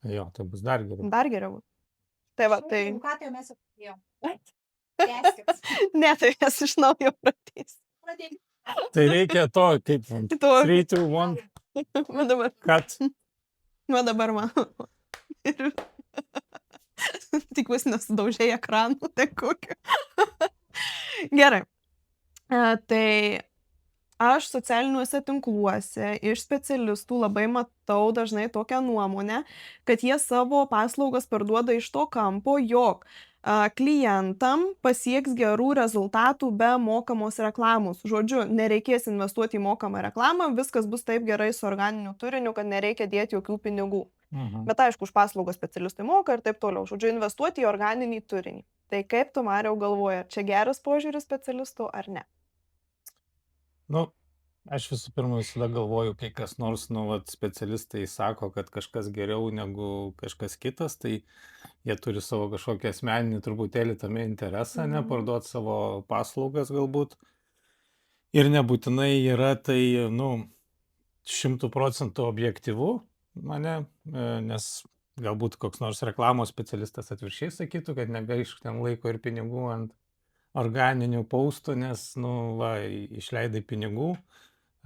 Jo, tai bus dar geriau. Dar geriau. Tai va, tai... Ką tai jau mes jau tęskit. Ne, tai mes iš naujo pradėsim. Pradėkit. Tai reikia to, kaip To. 3, 2, 1, Va dabar. cut. Va dabar man. Ir... Tikiuosi nesudaužė ekranų, tai kokiu. Gerai. Tai aš socialiniuose tinkluose iš specialistų labai matau dažnai tokią nuomonę, kad jie savo paslaugas parduoda iš to kampo, jog klientam pasieks gerų rezultatų be mokamos reklamos. Žodžiu, nereikės investuoti į mokamą reklamą, viskas bus taip gerai su organiniu turiniu, kad nereikia dėti jokių pinigų. Bet aišku, už paslaugos specialistai moka ir taip toliau. Žodžiu, investuoti į organinį turinį. Tai kaip tu, Mariau, galvoji, ar čia geras požiūris specialistų ar ne? Nu, aš visų pirma visada galvoju, kai kas nors, specialistai sako, kad kažkas geriau negu kažkas kitas, tai jie turi savo kažkokį asmeninį truputėlį tame interesą, parduoti savo paslaugas galbūt. Ir nebūtinai yra tai, 100% objektyvu mane, nes galbūt koks nors reklamos specialistas atvirkščiai sakytų, kad negaišk ten laiko ir pinigų ant organinių paustų, nes, išleidai pinigų,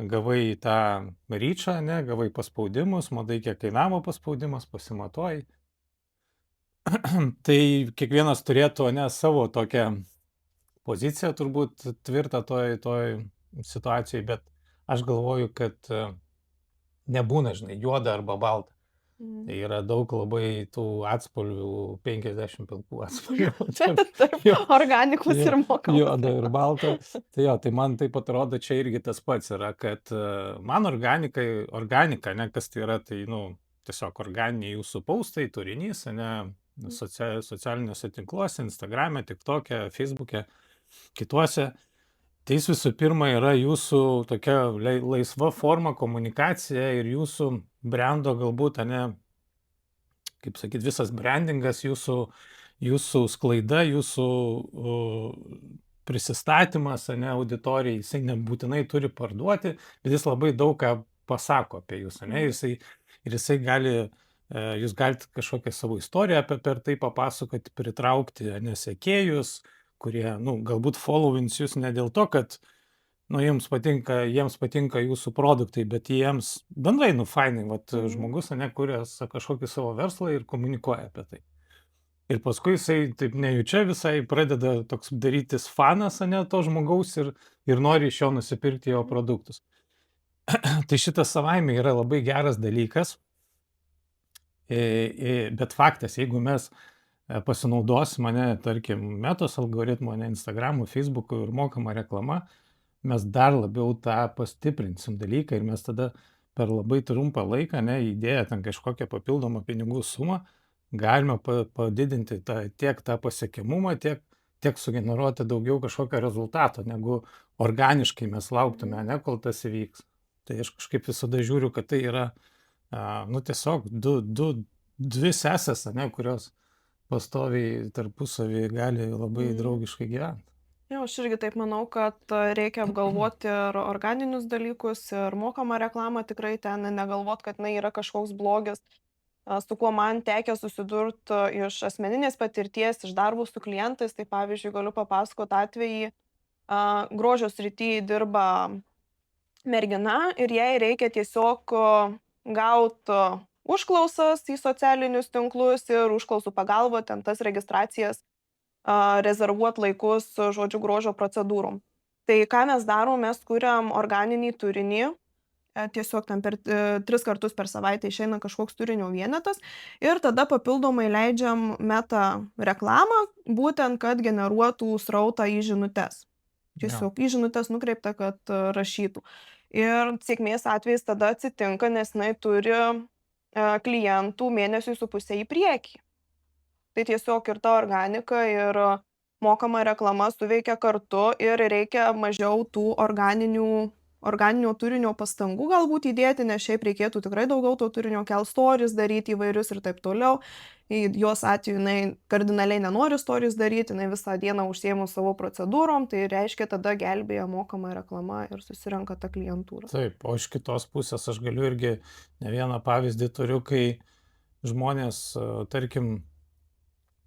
gavai tą ryčą, gavai paspaudimus, matai, kiek kainavo paspaudimas, pasimatuoji. Tai kiekvienas turėtų, savo tokią poziciją turbūt tvirtą toj situacijai, bet aš galvoju, kad nebūna, juoda arba balta. Tai yra daug labai tų atspalvių, 50 pilkų atspalvių. Organikus ir mokamos. Juoda ir balta. Tai man taip atrodo, čia irgi tas pats yra, kad man organika, kas tai yra, tai, tiesiog organiniai jūsų paustai, turinys, socialiniuose tinkluose, Instagrame, TikTok'e, Facebook'e, kituose. Tai jis visų pirma yra jūsų tokia laisva forma komunikacija ir jūsų brando galbūt, kaip sakyti, visas brandingas, jūsų sklaida, jūsų prisistatymas, auditorijai, jisai nebūtinai turi parduoti, bet jis labai daug ką pasako apie jūs, ir jisai gali, jūs galite kažkokią savo istoriją per tai papasakoti, pritraukti, sekėjus, kurie, galbūt followins jūs ne dėl to, kad, jiems patinka jūsų produktai, bet jiems bendrai, fainai, žmogus, kuria kažkokį savo verslą ir komunikuoja apie tai. Ir paskui jisai taip nejučia visai pradeda toks darytis fanas, to žmogaus ir nori iš jo nusipirkti jo produktus. Tai šitas savaime yra labai geras dalykas, bet faktas, jeigu mes pasinaudosim tarkim, Metos algoritmo, Instagramų, Facebook'ų ir mokama reklama, mes dar labiau tą pastiprinsim dalyką ir mes tada per labai trumpą laiką, įdėję ten kažkokią papildomą pinigų sumą, galime padidinti tiek tą pasiekiamumą, tiek sugeneruoti daugiau kažkokio rezultato, negu organiškai mes lauktume, kol tas įvyks. Tai aš kažkaip visada žiūriu, kad tai yra, tiesiog dvi sesės, kurios pastoviai tarpusavį gali labai draugiškai gyventi. Jo, aš irgi taip manau, kad reikia apgalvoti ir organinius dalykus, ir mokamą reklamą tikrai ten negalvot, kad yra kažkoks blogis, su kuo man tekia susidurti iš asmeninės patirties, iš darbų su klientais. Tai pavyzdžiui, galiu papasakoti atvejį, grožio srityje dirba mergina ir jai reikia tiesiog gauti užklausas į socialinius tinklus ir užklausų pagalba ten tas registracijas rezervuoti laikus, žodžiu, grožio procedūrom. Tai ką mes darom, mes kuriam organinį turinį, tiesiog ten 3 kartus per savaitę išeina kažkoks turinio vienetas ir tada papildomai leidžiam meta reklamą, būtent, kad generuotų srautą į žinutes. Tiesiog į žinutes nukreipta, kad rašytų. Ir sėkmės atvejais tada atsitinka, nes jinai turi klientų 1,5 mėnesių į priekį. Tai tiesiog ir ta organika, ir mokama reklama suveikia kartu ir reikia mažiau tų organinio turinio pastangų galbūt įdėti, nes šiaip reikėtų tikrai daugiau to turinio, stories daryti įvairius ir taip toliau. Jos atveju jinai kardinaliai nenori stories daryti, jinai visą dieną užsiėmus savo procedūrom, tai reiškia tada gelbėja mokama reklama ir susirenka tą klientūrą. Taip, o iš kitos pusės aš galiu irgi ne vieną pavyzdį turiu, kai žmonės, tarkim,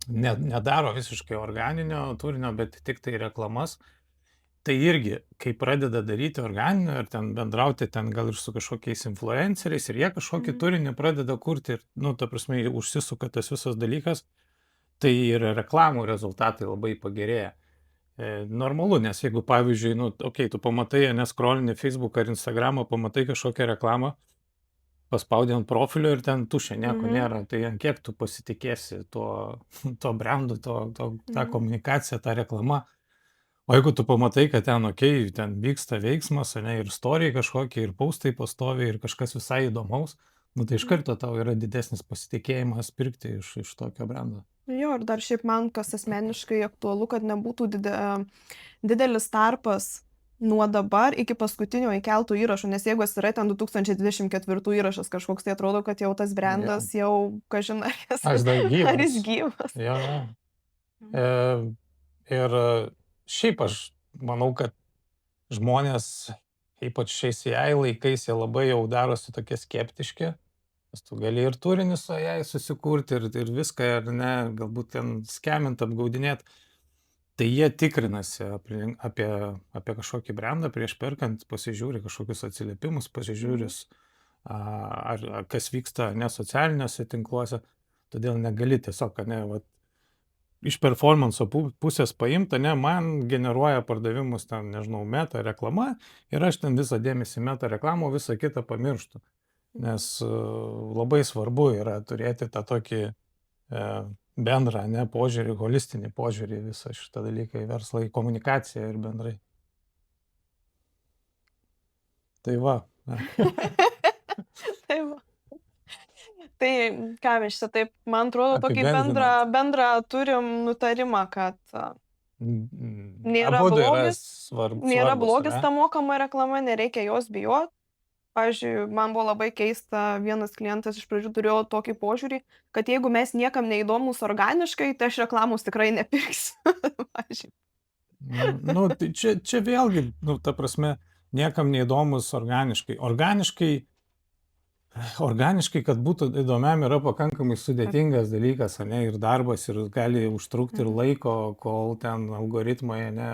nedaro visiškai organinio turinio, bet tik tai reklamas, tai irgi, kai pradeda daryti organinio ir ten bendrauti ten gal ir su kažkokiais influenceriais ir jie kažkokį turinį pradeda kurti ir, nu, ta prasme, užsisuka tas visas dalykas, tai ir reklamų rezultatai labai pagerėja. Normalu, nes jeigu, pavyzdžiui, nu, tu pamatai, neskrolini Facebooką ar Instagramą, pamatai kažkokią reklamą, paspaudi ant profilio ir ten tuščia, nieko nėra, tai ant kiek tu pasitikėsi to brandu, tą komunikaciją, tą reklamą. O jeigu tu pamatai, kad ten, ten vyksta veiksmas, ne, ir istorijai kažkokie, ir paustai pastoviai, ir kažkas visai įdomaus, nu, tai iš karto tau yra didesnis pasitikėjimas pirkti iš tokio brando. Jo, ir dar šiaip man, kas asmeniškai aktualu, kad nebūtų didelis tarpas nuo dabar iki paskutinio įkeltų įrašų, nes jeigu yra ten 2024 įrašas kažkoks, tai atrodo, kad jau tas brandas jau, kažin, ar jis gyvas. Jo. Ir šiaip aš manau, kad žmonės, ypač šiais AI laikais, jie labai jau darosi tokie skeptiški, nes tu gali ir turinį su AI susikurti ir viską, ar ne, galbūt ten skemint, apgaudinėt. Tai jie tikrinasi apie kažkokį brandą prieš perkant, pasižiūri kažkokius atsiliepimus, pasižiūri, kas vyksta ne socialiniuose tinkluose, todėl negali tiesiog, ne, vat, iš performanso pusės paimta, ne, man generuoja pardavimus ten, nežinau, meta reklama ir aš ten visą dėmesį meta reklamą, visą kitą pamirštu. Nes labai svarbu yra turėti tą tokį bendrą, ne, požiūrį, holistinį požiūrį visą šitą dalyką į verslą, į komunikaciją ir bendrai. Tai va. Tai va. Tai ką mes čia taip, man atrodo, tokį bendrą turim nutarimą, kad nėra blogis ta mokama reklama, nereikia jos bijoti. Pavyzdžiui, man buvo labai keista, vienas klientas iš pradžių turėjo tokį požiūrį, kad jeigu mes niekam neįdomus organiškai, tai aš reklamos tikrai nepirksiu. Nu, tai čia vėlgi, nu, ta prasme, niekam neįdomus organiškai. Organiškai, kad būtų įdomiam, yra pakankamai sudėtingas dalykas, ne, ir darbas, ir gali užtrukti ir laiko, kol ten algoritmai, ne,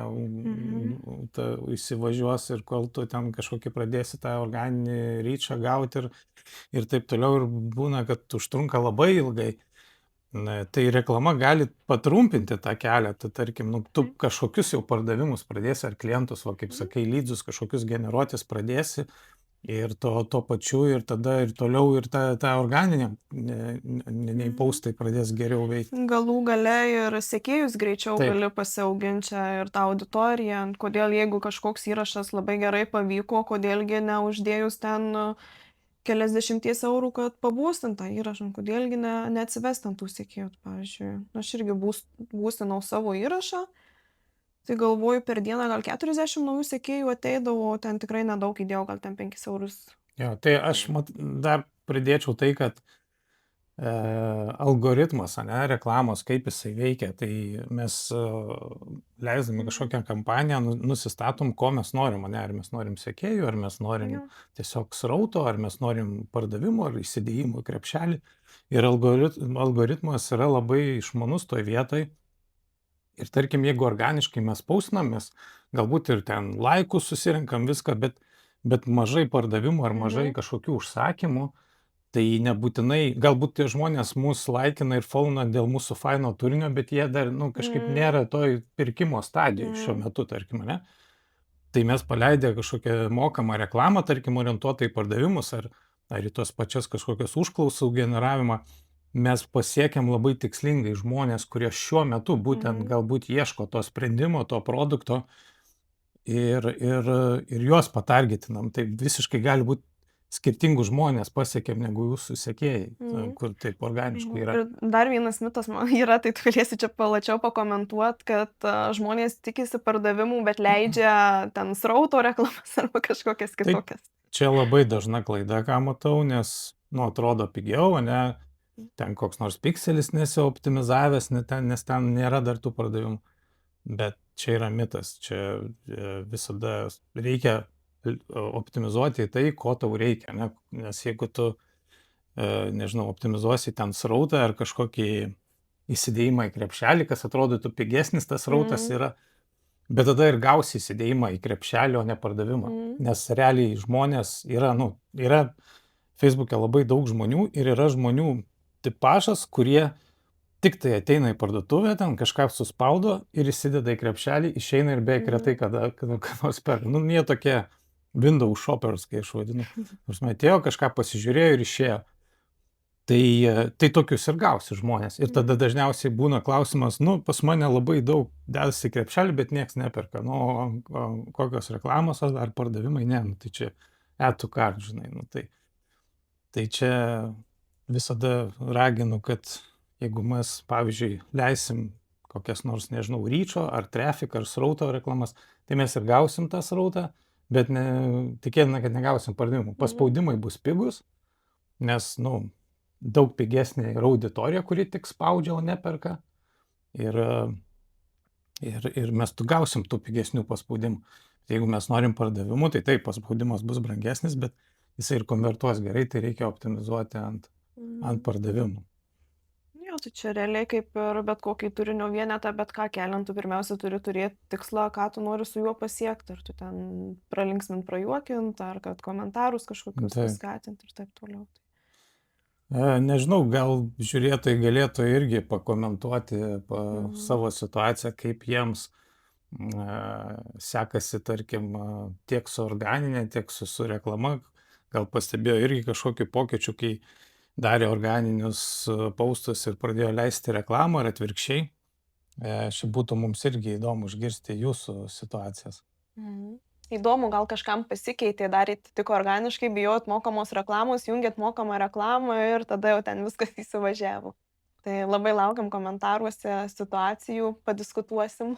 įsivažiuos ir kol tu ten kažkokį pradėsi tą organinį ryčą gauti ir taip toliau, ir būna, kad užtrunka labai ilgai. Tai reklama gali patrumpinti tą kelią, tai tarkim, nu, tu kažkokius jau pardavimus pradėsi, ar klientus, va, kaip sakai, lydzus kažkokius generuotis pradėsi, ir to pačiu, ir tada ir toliau, ir ta organinė paustai pradės geriau veikti. Galų gale ir sekėjus greičiau gali pasiauginti ir tą auditoriją. Kodėl, jeigu kažkoks įrašas labai gerai pavyko, kodėlgi neuždėjus ten keliasdešimties eurų, kad pabūstant tą įrašą, kodėlgi neatsivestant tų sekėjų, pavyzdžiui. Aš irgi būstinau savo įrašą. Tai galvoju, per dieną gal 40 naujų sekėjų ateidavo, ten tikrai nedaug įdėjau, gal ten 5 eurus. Jo, tai aš dar pridėčiau tai, kad algoritmas, ne, reklamos, kaip jisai veikia, tai mes leisdami kažkokią kampaniją nusistatom, ko mes norim, ne, ar mes norim sekėjų, ar mes norim tiesiog srauto, ar mes norim pardavimo, ar įsidėjimo į krepšelį. Ir algoritmas yra labai išmanus toj vietoj. Ir tarkim, jeigu organiškai mes paustinam, mes galbūt ir ten laikus susirinkam viską, bet mažai pardavimų ar mažai kažkokių užsakymų, tai nebūtinai, galbūt tie žmonės mūsų laikina ir followina dėl mūsų faino turinio, bet jie dar, nu, kažkaip nėra toj pirkimo stadijoje šiuo metu, tarkim, ne? Tai mes paleidę kažkokią mokamą reklamą, tarkim, orientuotą į pardavimus ar į tos pačias kažkokios užklausų generavimą, mes pasiekiam labai tikslingai žmonės, kurie šiuo metu būtent galbūt ieško to sprendimo, to produkto ir juos patargetinam. Tai visiškai gali būti skirtingų žmonės pasiekėm negu jūsų sekėjai, kur taip organiškai yra. Ir dar vienas mitas man yra, tai tu galėsi čia plačiau pakomentuoti, kad žmonės tikisi pardavimų, bet leidžia ten srauto reklamas arba kažkokias kitokias. Tai čia labai dažna klaida, ką matau, nes, nu, atrodo pigiau, ne? Ten koks nors pikselis nesioptimizavęs, nes ten nėra dar tų pardavimų. Bet čia yra mitas, čia visada reikia optimizuoti į tai, ko tau reikia, ne? Nes jeigu tu nežinau, optimizuosi ten srautą ar kažkokį įsidėjimą į krepšelį, kas atrodytų pigesnis tas srautas yra, bet tada ir gausi įsidėjimą į krepšelį, o ne pardavimą. Nes realiai žmonės yra, yra Facebook'e labai daug žmonių ir yra žmonių tipažas, kurie tik tai ateina į parduotuvę, ten kažką suspaudo ir įsideda į krepšelį, išeina ir beveik retai kada nors perka. Jie tokie window shoppers, kai aš vadinu. Nors atėjo, kažką pasižiūrėjo ir išėjo. Tai tokius ir gausi žmonės. Ir tada dažniausiai būna klausimas, pas mane labai daug dedasi į krepšelį, bet nieks neperka. Kokios reklamos ar pardavimai, ne, tai čia add to cart, žinai. Tai čia visada raginu, kad jeigu mes, pavyzdžiui, leisim kokias nors, nežinau, ryčio ar traffic ar srauto reklamas, tai mes ir gausim tą srautą, bet tikėtina, kad negausim pardavimų. Paspaudimai bus pigus, nes, daug pigesnė yra auditorija, kuri tik spaudžia, o neperka. Ir mes gausim tų pigesnių paspaudimų. Jeigu mes norim pardavimų, tai taip, paspaudimas bus brangesnis, bet jisai ir konvertuos gerai, tai reikia optimizuoti ant pardavimų. Jo, tai čia realiai kaip ir bet kokį turinio vienetą, bet ką keliant, tu pirmiausia turi turėti tikslą, ką tu nori su juo pasiekti. Ar tu ten pralinksmint, prajuokint, ar kad komentarus kažkokius paskatinti ir taip toliau. Nežinau, gal žiūrėtojai galėtų irgi pakomentuoti savo situaciją, kaip jiems sekasi, tarkim, tiek su organinė, tiek su reklama. Gal pastebėjo irgi kažkokių pokyčių, kai darė organinius postus ir pradėjo leisti reklamą ar atvirkščiai. Šiaip būtų mums irgi įdomu išgirsti jūsų situacijas. Įdomu, gal kažkam pasikeitė, darėt tik organiškai, bijot mokamos reklamos, jungėt mokamą reklamą ir tada jau ten viskas įsivažiavo. Tai labai laukiam komentaruose situacijų, padiskutuosim.